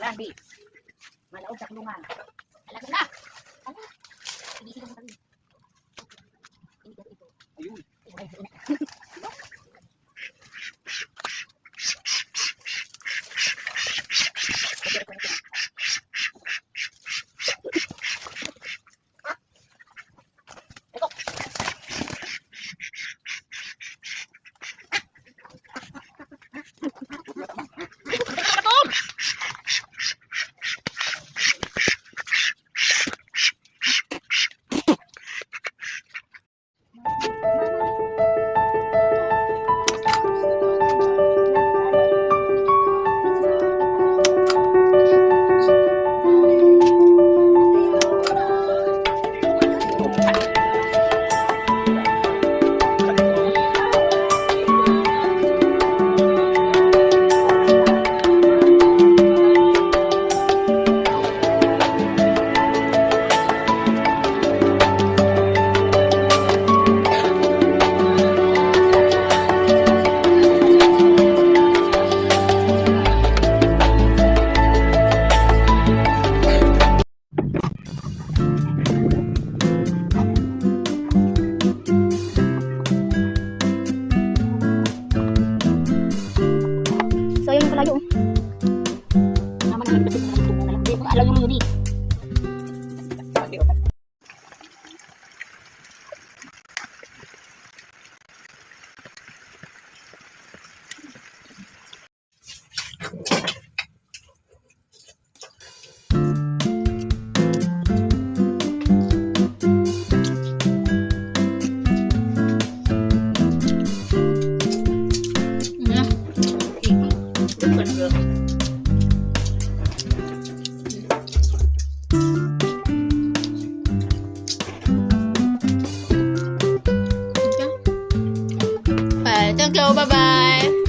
Randy. Malaog sa kulungan. Alaga na! Ala! Ibisi lang kami. Ayun. So, yun yung palayo. Naman ang nagdating na lang. Hindi ko alam yung yun eh. Thank you, bye-bye.